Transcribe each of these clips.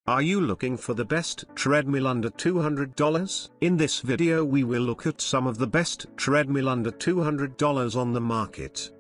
Are you looking for the best treadmill under $200? In this video we will look at some of the best treadmill under $200 on the market.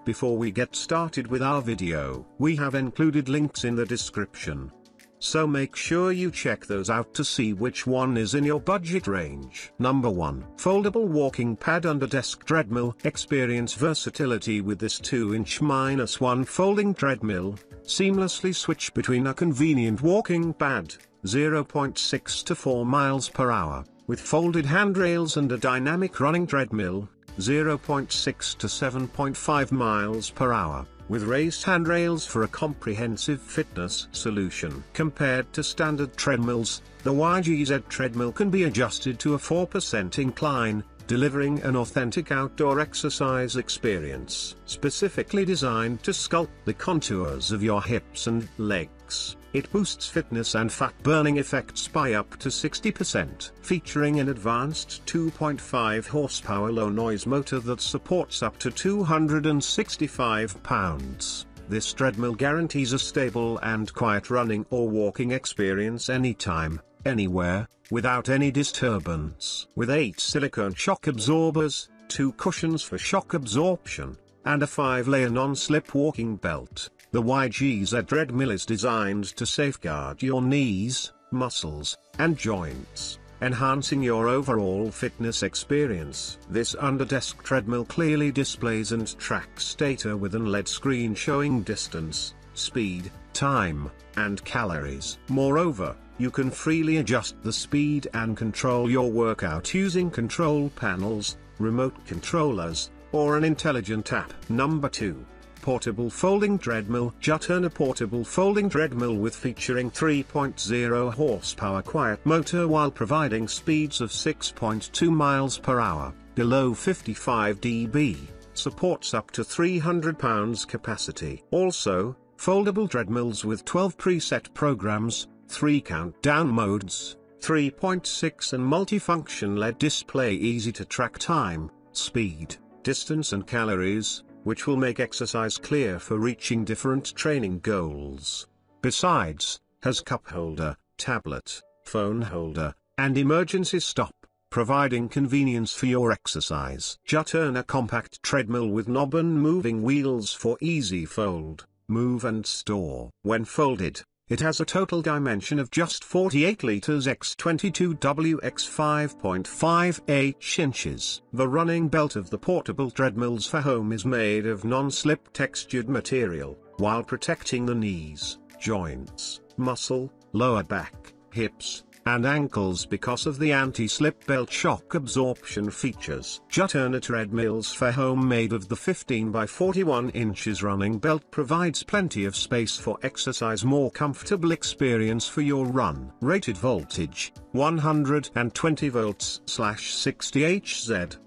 Before we get started with our video, we have included links in the description. So make sure you check those out to see which one is in your budget range. Number 1. Foldable Walking Pad Under Desk Treadmill. Experience versatility with this 2-inch-1 folding treadmill. Seamlessly switch between a convenient walking pad, 0.6 to 4 miles per hour, with folded handrails and a dynamic running treadmill, 0.6 to 7.5 miles per hour, with raised handrails for a comprehensive fitness solution. Compared to standard treadmills, the YGZ treadmill can be adjusted to a 4% incline, delivering an authentic outdoor exercise experience. Specifically designed to sculpt the contours of your hips and legs, it boosts fitness and fat-burning effects by up to 60%. Featuring an advanced 2.5 horsepower low-noise motor that supports up to 265 pounds, this treadmill guarantees a stable and quiet running or walking experience anytime, anywhere, without any disturbance. With 8 silicone shock absorbers, 2 cushions for shock absorption, and a 5-layer non-slip walking belt, the YGZ treadmill is designed to safeguard your knees, muscles, and joints, enhancing your overall fitness experience. This under-desk treadmill clearly displays and tracks data with an LED screen showing distance, speed, time, and calories. Moreover, you can freely adjust the speed and control your workout using control panels, remote controllers, or an intelligent app. Number 2. Portable Folding Treadmill. Turn a portable folding treadmill with featuring 3.0 horsepower quiet motor while providing speeds of 6.2 miles per hour, below 55 dB, supports up to 300 pounds capacity. Also, foldable treadmills with 12 preset programs, 3 countdown modes, 3.6 and multifunction LED display, easy to track time, speed, distance and calories, which will make exercise clear for reaching different training goals. Besides, has cup holder, tablet, phone holder, and emergency stop, providing convenience for your exercise. Turn a compact treadmill with knob and moving wheels for easy fold, move and store. When folded, it has a total dimension of just 48 liters x 22W x 5.5 inches. The running belt of the portable treadmills for home is made of non-slip textured material, while protecting the knees, joints, muscle, lower back, hips, and ankles because of the anti-slip belt shock absorption features. Turner treadmills for home made of the 15 by 41 inches running belt provides plenty of space for exercise, more comfortable experience for your run. Rated voltage, 120 volts/60 Hz.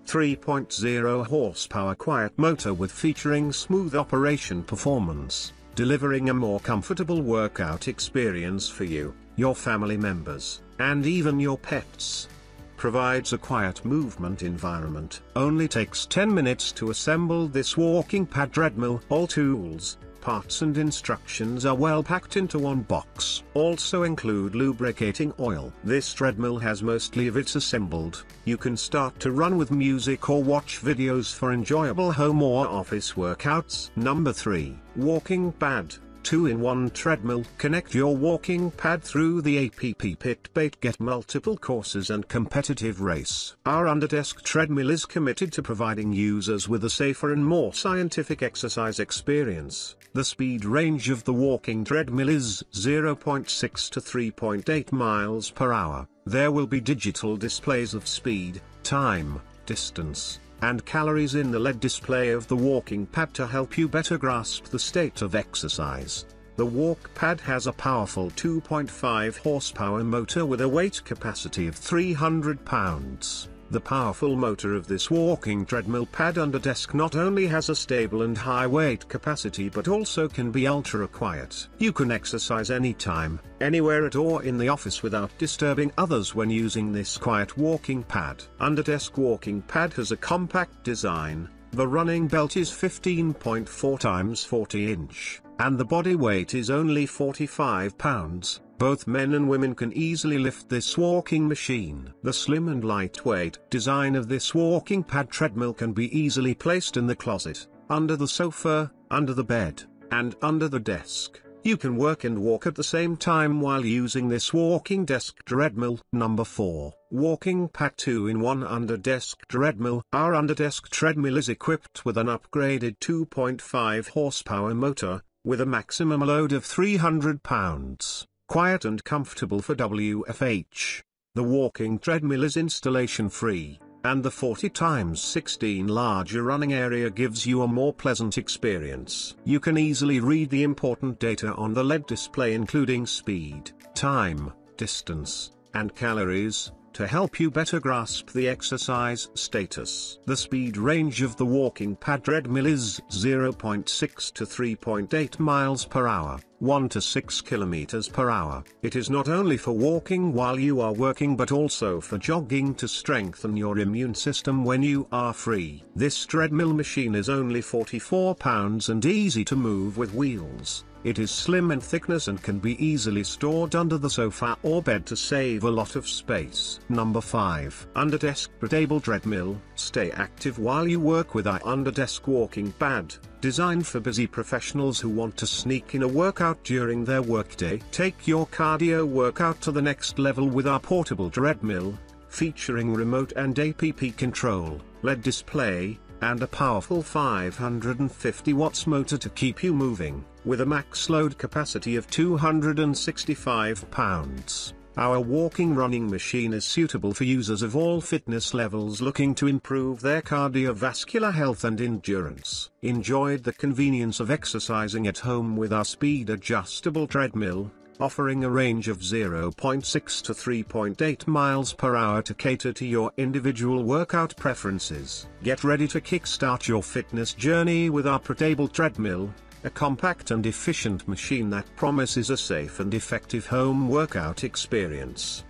3.0 horsepower quiet motor with featuring smooth operation performance, delivering a more comfortable workout experience for you, your family members, and even your pets. Provides a quiet movement environment. Only takes 10 minutes to assemble this walking pad treadmill. All tools, parts and instructions are well packed into one box. Also include lubricating oil. This treadmill has mostly of it assembled. You can start to run with music or watch videos for enjoyable home or office workouts. Number 3. Walking Pad 2-in-1 Treadmill. Connect your walking pad through the app Pitbait. Get multiple courses and competitive race. Our underdesk treadmill is committed to providing users with a safer and more scientific exercise experience. The speed range of the walking treadmill is 0.6 to 3.8 miles per hour. There will be digital displays of speed, time, distance, and calories in the LED display of the walking pad to help you better grasp the state of exercise. The walk pad has a powerful 2.5 horsepower motor with a weight capacity of 300 pounds. The powerful motor of this walking treadmill pad under desk not only has a stable and high weight capacity but also can be ultra quiet. You can exercise anytime, anywhere at or in the office without disturbing others when using this quiet walking pad. Under desk walking pad has a compact design. The running belt is 15.4 x 40 inch, and the body weight is only 45 pounds. Both men and women can easily lift this walking machine. The slim and lightweight design of this walking pad treadmill can be easily placed in the closet, under the sofa, under the bed, and under the desk. You can work and walk at the same time while using this walking desk treadmill. Number 4. Walking Pad 2-in-1 Under Desk Treadmill. Our under desk treadmill is equipped with an upgraded 2.5 horsepower motor, with a maximum load of 300 pounds. Quiet and comfortable for WFH. The walking treadmill is installation free, and the 40x16 larger running area gives you a more pleasant experience. You can easily read the important data on the LED display, including speed, time, distance, and calories, to help you better grasp the exercise status. The speed range of the walking pad treadmill is 0.6 to 3.8 miles per hour, 1 to 6 kilometers per hour. It is not only for walking while you are working but also for jogging to strengthen your immune system when you are free. This treadmill machine is only 44 pounds and easy to move with wheels. It is slim in thickness and can be easily stored under the sofa or bed to save a lot of space. Number 5. Under Desk Protable Treadmill. Stay active while you work with our under desk walking pad, designed for busy professionals who want to sneak in a workout during their workday. Take your cardio workout to the next level with our portable treadmill, featuring remote and app control, LED display, and a powerful 550 watts motor to keep you moving, with a max load capacity of 265 pounds. Our walking running machine is suitable for users of all fitness levels looking to improve their cardiovascular health and endurance. Enjoy the convenience of exercising at home with our speed adjustable treadmill, offering a range of 0.6 to 3.8 miles per hour to cater to your individual workout preferences. Get ready to kickstart your fitness journey with our Protable treadmill, a compact and efficient machine that promises a safe and effective home workout experience.